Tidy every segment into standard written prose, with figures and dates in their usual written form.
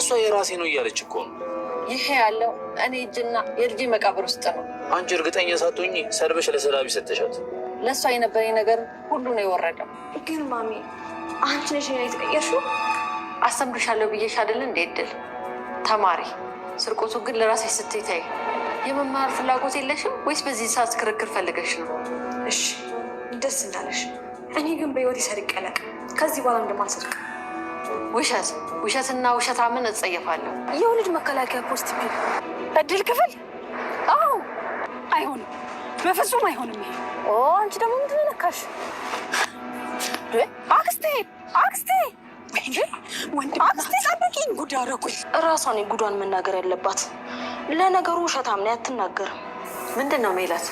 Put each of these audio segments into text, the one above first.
እሷ የራሴ ነው እያለች እኮ ነው። ይሄ ያለው እኔ እጅና የልጅ መቃብር ውስጥ ነው። አንቺ እርግጠኛ ሳትሆኚ ሰድበሽ ለሰላቢ ሰጠሻት። ለእሷ የነበረኝ ነገር ሁሉ ነው የወረደው። ግን ማሚ አንቺ ነሽ የተቀየርሽው። አስተምርሻለሁ ብዬሽ አይደል እንዴ? እድል ተማሪ። ስርቆቱ ግን ለራስሽ ስትይ ተይ። የመማር ፍላጎት የለሽም ወይስ በዚህ ሰዓት ክርክር ፈልገሽ ነው? እሺ ደስ እንዳለሽ። እኔ ግን በህይወት ሰርቄ አላውቅም። ከዚህ በኋላ እንደማልሰርቅ። ውሸትና ውሸታምን እጸየፋለሁ። የወሊድ መከላከያ ፖስት ቢል እድል ክፍል? አዎ አይሆንም፣ በፍጹም አይሆንም። ይሄ አንቺ ደግሞ ምንድን ነው ነካሽ? አክስቴ ጠብቂኝ፣ ጉድ አደረኩኝ። እራሷን ጉዷን መናገር ያለባት። ለነገሩ ውሸታም ነው አትናገርም። ምንድን ነው ሜላት?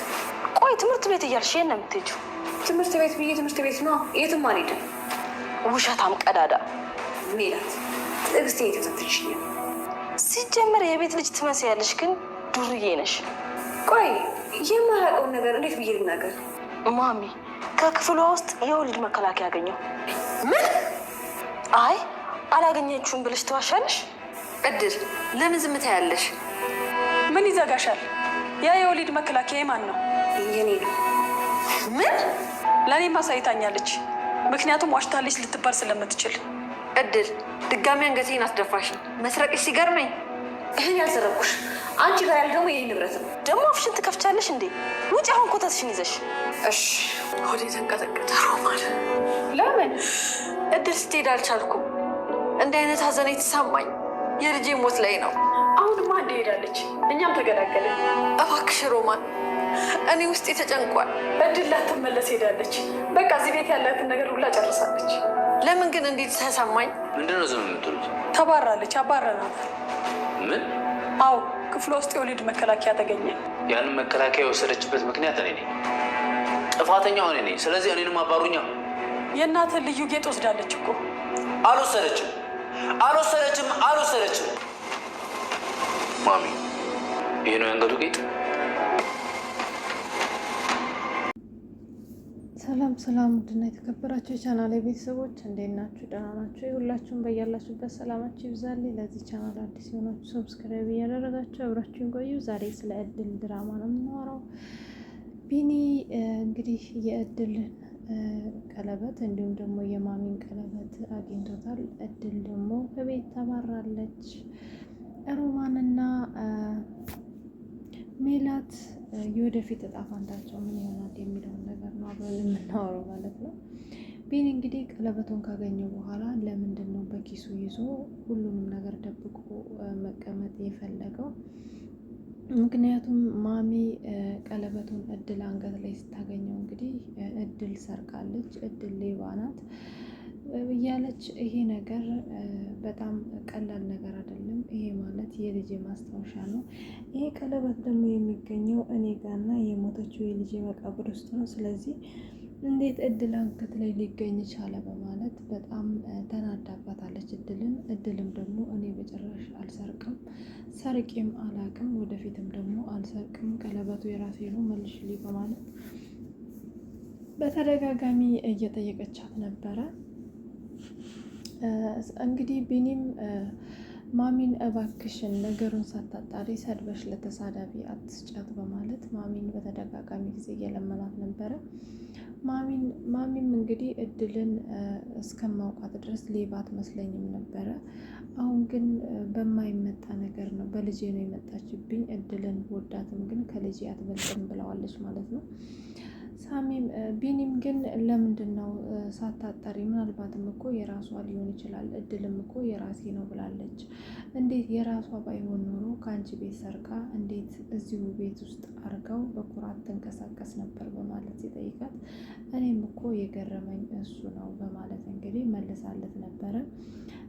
ቆይ ትምህርት ቤት እያልሽ የት ነው የምትሄጂው? ትምህርት ቤት ብዬ ትምህርት ቤት ነው፣ የትም አልሄድም። ውሸታም ቀዳዳ ሜላት። ትዕግስቴ የተፈተሽኝ። ሲጀመር የቤት ልጅ ትመስያለሽ፣ ግን ዱርዬ ነሽ። ቆይ የማያውቀውን ነገር እንዴት ብዬ ልናገር? ማሚ ከክፍሏ ውስጥ የወሊድ መከላከያ ያገኘው። ምን? አይ አላገኘችውም ብለሽ ትዋሻለሽ? እድል ለምን ዝም ትያለሽ? ምን ይዘጋሻል? ያ የወሊድ መከላከያ ማን ነው? የኔ ነው። ምን? ለእኔም አሳይታኛለች። ምክንያቱም ዋሽታለች ልትባል ስለምትችል። እድል ድጋሚ አንገቴን አስደፋሽ። መስረቅሽ ሲገርመኝ። ይህን ያልሰረቁሽ አንቺ ጋር ያለ ደግሞ ይህ ንብረት ነው። ደግሞ አፍሽን ትከፍቻለሽ እንዴ? ውጭ አሁን ኮተትሽን ይዘሽ። እሺ ሆዴ ተንቀጠቀጠ። ሮማን ለምን? እድል ስትሄድ አልቻልኩም። እንዲህ አይነት ሀዘን የተሰማኝ የልጄ ሞት ላይ ነው። አሁንማ እንደሄዳለች እኛም ተገላገልን። እባክሽ ሮማን፣ እኔ ውስጤ ተጨንቋል። እድል ላትመለስ ሄዳለች። በቃ እዚህ ቤት ያላትን ነገር ሁላ ጨርሳለች። ለምን ግን እንዴት ተሰማኝ? ምንድነው ዝም የምትሉት? ተባራለች፣ አባረናታል። ምን? አዎ ክፍሏ ውስጥ የወሊድ መከላከያ ተገኘ። ያንን መከላከያ የወሰደችበት ምክንያት እኔ ነኝ። ጥፋተኛው እኔ ነኝ። ስለዚህ እኔንም አባሩኛ። የእናትህን ልዩ ጌጥ ወስዳለች እኮ። አልወሰደችም። ማሚ ይሄ ነው የአንገቱ ጌጥ። ሰላም ውድና የተከበራችሁ የቻናል ቤተሰቦች እንዴት ናችሁ? ደህና ናችሁ? ሁላችሁም በያላችሁበት ሰላማችሁ ይብዛልኝ። ለዚህ ቻናል አዲስ የሆናችሁ ሰብስክራይብ እያደረጋችሁ አብራችሁን ቆዩ። ዛሬ ስለ እድል ድራማ ነው የምናወራው። ቢኒ እንግዲህ የእድልን ቀለበት እንዲሁም ደግሞ የማሚን ቀለበት አግኝቶታል። እድል ደግሞ ከቤት ተባራለች። ሮማንና ሜላት የወደፊት እጣ ፈንታቸው ምን ይሆናል የሚለውን ነገር ነው አብረን የምናወራው ማለት ነው። ቢኒ እንግዲህ ቀለበቱን ካገኘ በኋላ ለምንድን ነው በኪሱ ይዞ ሁሉንም ነገር ደብቆ መቀመጥ የፈለገው? ምክንያቱም ማሚ ቀለበቱን እድል አንገት ላይ ስታገኘው እንግዲህ እድል ሰርቃለች፣ እድል ሌባ ናት እያለች ይሄ ነገር በጣም ቀላል ነገር አይደለም። ይሄ ማለት የልጄ ማስታወሻ ነው። ይሄ ቀለበት ደግሞ የሚገኘው እኔ ጋርና የሞተችው የልጄ መቃብር ውስጥ ነው። ስለዚህ እንዴት እድል አንገት ላይ ሊገኝ ቻለ በማለት በጣም ተናዳባታለች እድልን። እድልም ደግሞ እኔ በጭራሽ አልሰርቅም፣ ሰርቄም አላቅም፣ ወደፊትም ደግሞ አልሰርቅም፣ ቀለበቱ የራሴ ነው መልሽልኝ በማለት በተደጋጋሚ እየጠየቀቻት ነበረ። እንግዲህ ቢኒም ማሚን እባክሽን ነገሩን ሳታጣሪ ሰድበሽ ለተሳዳቢ አትስጫት በማለት ማሚን በተደጋጋሚ ጊዜ እየለመናት ነበረ። ማሚም እንግዲህ እድልን እስከማውቃት ድረስ ሌባ አትመስለኝም ነበረ። አሁን ግን በማይመጣ ነገር ነው በልጄ ነው የመጣችብኝ። እድልን ወዳትም ግን ከልጄ አትበልጥም ብለዋለች ማለት ነው። ቢኒም ግን ለምንድን ነው ሳታጠሪ? ምናልባትም እኮ የራሷ ሊሆን ይችላል፣ እድልም እኮ የራሴ ነው ብላለች። እንዴት የራሷ ባይሆን ኖሮ ከአንቺ ቤት ሰርቃ እንዴት እዚሁ ቤት ውስጥ አርጋው በኩራት ትንቀሳቀስ ነበር በማለት ሲጠይቃት እኔም እኮ የገረመኝ እሱ ነው በማለት እንግዲህ መልሳለት ነበረ።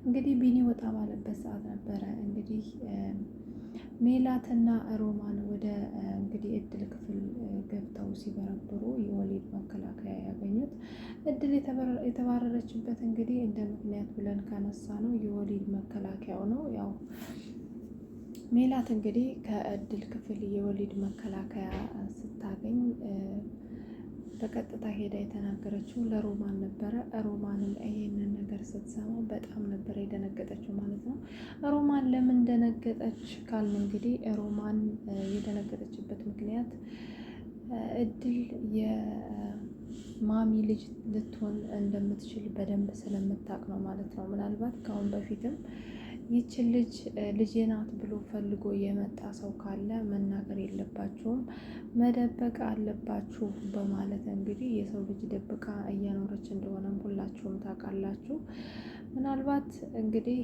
እንግዲህ ቢኒ ወጣ ባለበት ሰዓት ነበረ እንግዲህ ሜላትና ሮማን ወደ እንግዲህ እድል ክፍል ገብተው ሲበረብሩ የወሊድ መከላከያ ያገኙት። እድል የተባረረችበት እንግዲህ እንደ ምክንያት ብለን ካነሳ ነው የወሊድ መከላከያው ነው። ያው ሜላት እንግዲህ ከእድል ክፍል የወሊድ መከላከያ ስታገኝ በቀጥታ ሄዳ የተናገረችው ለሮማን ነበረ። ሮማንም ይሄንን ነገር ስትሰማ በጣም ነበር የደነገጠችው ማለት ነው። ሮማን ለምን ደነገጠች ካልን እንግዲህ ሮማን የደነገጠችበት ምክንያት እድል የማሚ ልጅ ልትሆን እንደምትችል በደንብ ስለምታውቅ ነው ማለት ነው። ምናልባት ከአሁን በፊትም ይችን ልጅ ልጄ ናት ብሎ ፈልጎ የመጣ ሰው ካለ መናገር የለባችሁም መደበቅ አለባችሁ በማለት እንግዲህ የሰው ልጅ ደብቃ እየኖረች እንደሆነም ሁላችሁም ታውቃላችሁ። ምናልባት እንግዲህ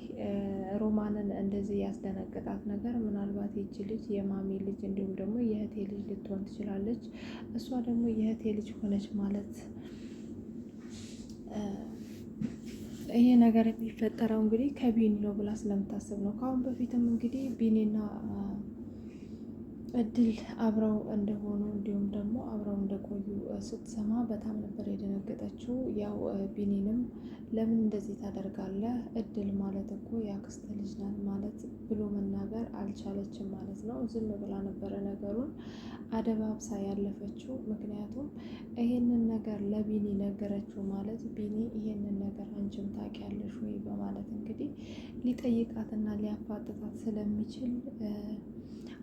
ሮማንን እንደዚህ ያስደነገጣት ነገር ምናልባት ይቺ ልጅ የማሚ ልጅ እንዲሁም ደግሞ የእህቴ ልጅ ልትሆን ትችላለች። እሷ ደግሞ የእህቴ ልጅ ሆነች ማለት ይሄ ነገር የሚፈጠረው እንግዲህ ከቢኒ ነው ብላ ስለምታስብ ነው። ከአሁን በፊትም እንግዲህ ቢኒና እድል አብረው እንደሆኑ እንዲሁም ደግሞ አብረው እንደቆዩ ስትሰማ በጣም ነበር የደነገጠችው። ያው ቢኒንም ለምን እንደዚህ ታደርጋለህ? እድል ማለት እኮ የአክስት ልጅ ናት ማለት ብሎ መናገር አልቻለችም ማለት ነው። ዝም ብላ ነበረ ነገሩን አደባብሳ ያለፈችው። ምክንያቱም ይሄንን ነገር ለቢኒ ነገረችው ማለት ቢኒ ይሄንን ነገር አንቺም ታውቂያለሽ ወይ በማለት እንግዲህ ሊጠይቃትና ሊያፋጥጣት ስለሚችል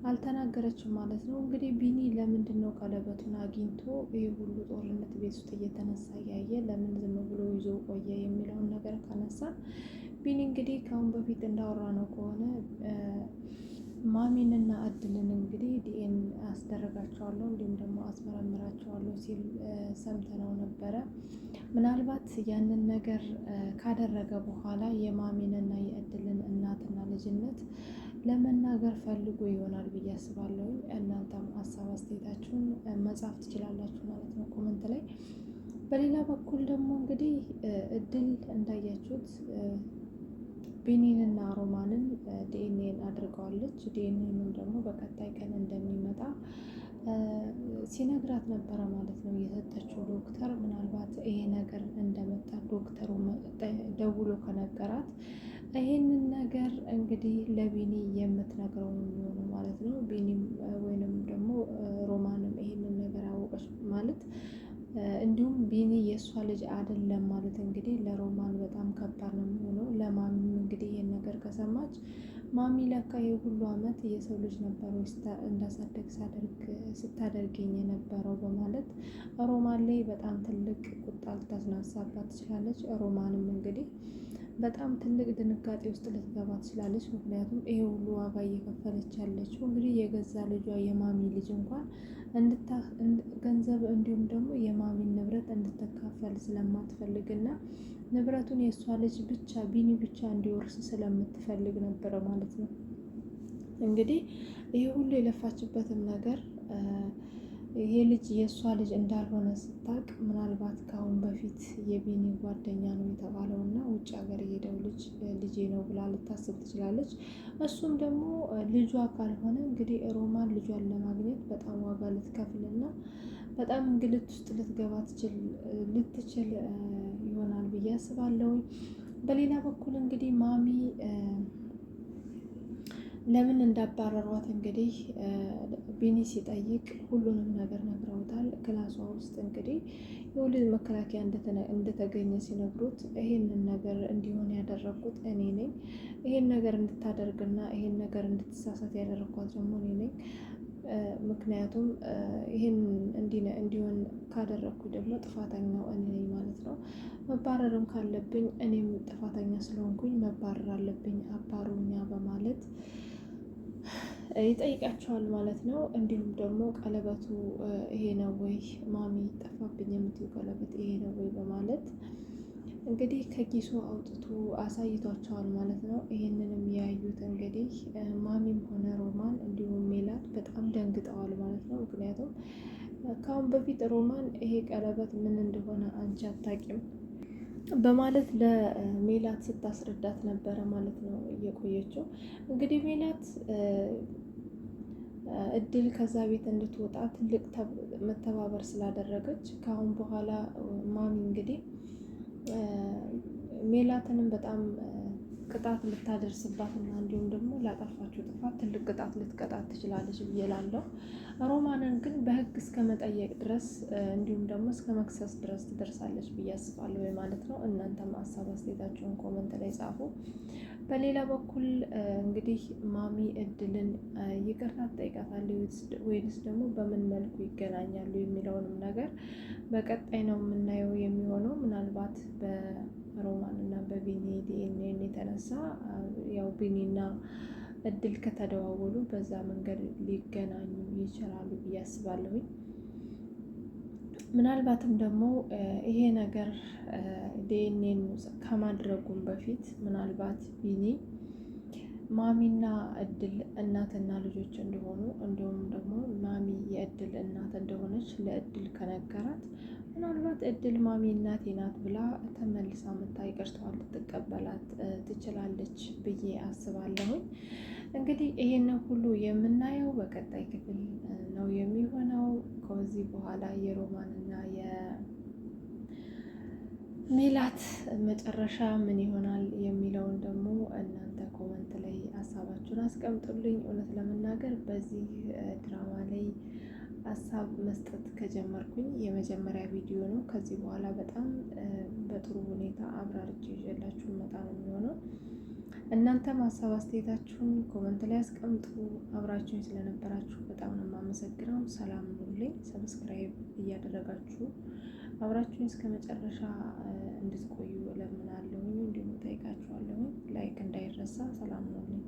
አልተናገረችም ማለት ነው። እንግዲህ ቢኒ ለምንድን ነው ቀለበቱን አግኝቶ ይህ ሁሉ ጦርነት ቤት ውስጥ እየተነሳ እያየ ለምን ዝም ብሎ ይዞ ቆየ የሚለውን ነገር ካነሳ ቢኒ እንግዲህ ከአሁን በፊት እንዳወራ ነው ከሆነ ማሚንና እድልን እንግዲህ ዲኤን አስደረጋቸዋለሁ እንዲሁም ደግሞ አስመረምራቸዋለሁ ሲል ሰምተነው ነበረ። ምናልባት ያንን ነገር ካደረገ በኋላ የማሚንና የእድልን እናትና ልጅነት ለመናገር ፈልጎ ይሆናል ብዬ አስባለሁ። እናንተም ሀሳብ አስተያየታችሁን መጻፍ ትችላላችሁ ማለት ነው ኮመንት ላይ። በሌላ በኩል ደግሞ እንግዲህ እድል እንዳያችሁት ቢኒንና ሮማንን ዲኤንኤን አድርገዋለች። ዲኤንኤንም ደግሞ በቀጣይ ቀን እንደሚመጣ ሲነግራት ነበረ ማለት ነው የሰጠችው ዶክተር። ምናልባት ይሄ ነገር እንደመጣ ዶክተሩ ደውሎ ከነገራት ይሄንን ነገር እንግዲህ ለቢኒ የምትነግረው ነው የሚሆነው ማለት ነው። ቢኒም ወይንም ደግሞ ሮማንም ይሄንን ነገር አወቀች ማለት እንዲሁም ቢኒ የእሷ ልጅ አይደለም ማለት እንግዲህ ለሮማን በጣም ከባድ ነው የሚሆነው። ለማሚም እንግዲህ ይሄን ነገር ከሰማች ማሚ ለካ ይሄ ሁሉ አመት የሰው ልጅ ነበር እንዳሳደግ ስታደርገኝ የነበረው በማለት ሮማን ላይ በጣም ትልቅ ቁጣ ልታስነሳባት ትችላለች። ሮማንም እንግዲህ በጣም ትልቅ ድንጋጤ ውስጥ ልትገባ ትችላለች። ምክንያቱም ይሄ ሁሉ ዋጋ እየከፈለች ያለችው እንግዲህ የገዛ ልጇ የማሚ ልጅ እንኳን ገንዘብ እንዲሁም ደግሞ የማሚን ንብረት እንድትካፈል ስለማትፈልግና ንብረቱን የእሷ ልጅ ብቻ ቢኒ ብቻ እንዲወርስ ስለምትፈልግ ነበረ ማለት ነው። እንግዲህ ይሄ ሁሉ የለፋችበትም ነገር ይሄ ልጅ የእሷ ልጅ እንዳልሆነ ስታውቅ ምናልባት ከአሁን በፊት የቢኒ ጓደኛ ነው የተባለው እና ውጭ ሀገር የሄደው ልጄ ነው ብላ ልታስብ ትችላለች። እሱም ደግሞ ልጇ ካልሆነ እንግዲህ ሮማን ልጇን ለማግኘት በጣም ዋጋ ልትከፍልና በጣም እንግልት ውስጥ ልትገባ ልትችል ይሆናል ብዬ አስባለሁ። በሌላ በኩል እንግዲህ ማሚ ለምን እንዳባረሯት እንግዲህ ቢኒ ሲጠይቅ ሁሉንም ነገር ነግረውታል። ክላሷ ውስጥ እንግዲህ የወሊድ መከላከያ እንደተገኘ ሲነግሩት ይሄንን ነገር እንዲሆን ያደረግኩት እኔ ነኝ፣ ይሄን ነገር እንድታደርግና ይሄን ነገር እንድትሳሳት ያደረግኳት ደግሞ እኔ ነኝ። ምክንያቱም ይሄን እንዲሆን ካደረግኩ ደግሞ ጥፋተኛው እኔ ነኝ ማለት ነው። መባረርም ካለብኝ እኔም ጥፋተኛ ስለሆንኩኝ መባረር አለብኝ፣ አባሩኛ በማለት ይጠይቃቸዋል ማለት ነው። እንዲሁም ደግሞ ቀለበቱ ይሄ ነው ወይ ማሚ ጠፋብኝ የምትይው ቀለበት ይሄ ነው ወይ በማለት እንግዲህ ከኪሱ አውጥቶ አሳይቷቸዋል ማለት ነው። ይሄንንም ያዩት እንግዲህ ማሚም ሆነ ሮማን እንዲሁም ሜላት በጣም ደንግጠዋል ማለት ነው። ምክንያቱም ከአሁን በፊት ሮማን ይሄ ቀለበት ምን እንደሆነ አንቺ አታውቂም በማለት ለሜላት ስታስረዳት ነበረ ማለት ነው እየቆየችው። እንግዲህ ሜላት እድል ከዛ ቤት እንድትወጣ ትልቅ መተባበር ስላደረገች ከአሁን በኋላ ማሚ እንግዲህ ሜላትንም በጣም ቅጣት ልታደርስባት እና እንዲሁም ደግሞ ላጠፋችሁ ጥፋት ትልቅ ቅጣት ልትቀጣት ትችላለች ብዬ እላለሁ። ሮማንን ግን በህግ እስከ መጠየቅ ድረስ እንዲሁም ደግሞ እስከ መክሰስ ድረስ ትደርሳለች ብዬ አስባለሁ ማለት ነው። እናንተም ሀሳብ አስተያየታችሁን ኮመንት ላይ ጻፉ። በሌላ በኩል እንግዲህ ማሚ እድልን ይቅርታ ትጠይቃታለች ወይንስ ደግሞ በምን መልኩ ይገናኛሉ የሚለውንም ነገር በቀጣይ ነው የምናየው የሚሆነው። ምናልባት በሮማን እና በቢኒ ዲኤንኤ የተነሳ ያው ቢኒና እድል ከተደዋወሉ በዛ መንገድ ሊገናኙ ይችላሉ ብዬ አስባለሁኝ። ምናልባትም ደግሞ ይሄ ነገር ዲኤንኤን ከማድረጉም በፊት ምናልባት ቢኒ ማሚና እድል እናትና ልጆች እንደሆኑ እንዲሁም ደግሞ ማሚ የእድል እናት እንደሆነች ለእድል ከነገራት ምናልባት እድል ማሚ እናቴ ናት ብላ ተመልሳ መታ ይቅርታዋን ልትቀበላት ትችላለች ብዬ አስባለሁኝ። እንግዲህ ይሄንን ሁሉ የምናየው በቀጣይ ክፍል ነው የሚሆነው። ከዚህ በኋላ የሮማንና የሜላት መጨረሻ ምን ይሆናል የሚለውን ደግሞ እናንተ ኮመንት ላይ ሀሳባችሁን አስቀምጡልኝ። እውነት ለመናገር በዚህ ድራማ ላይ ሀሳብ መስጠት ከጀመርኩኝ የመጀመሪያ ቪዲዮ ነው። ከዚህ በኋላ በጣም በጥሩ ሁኔታ አብራርቼ ይዤላችሁ መጣ ነው የሚሆነው። እናንተም ሀሳብ አስተያየታችሁን ኮመንት ላይ አስቀምጡ። አብራችሁኝ ስለነበራችሁ በጣም ነው የማመሰግነው። ሰላም ሁኑልኝ። ሰብስክራይብ እያደረጋችሁ አብራችሁኝ እስከ መጨረሻ እንድትቆዩ እለምናለሁ፣ እንዲሁም ጠይቃችኋለሁ። ላይክ እንዳይረሳ። ሰላም ሁኑልኝ።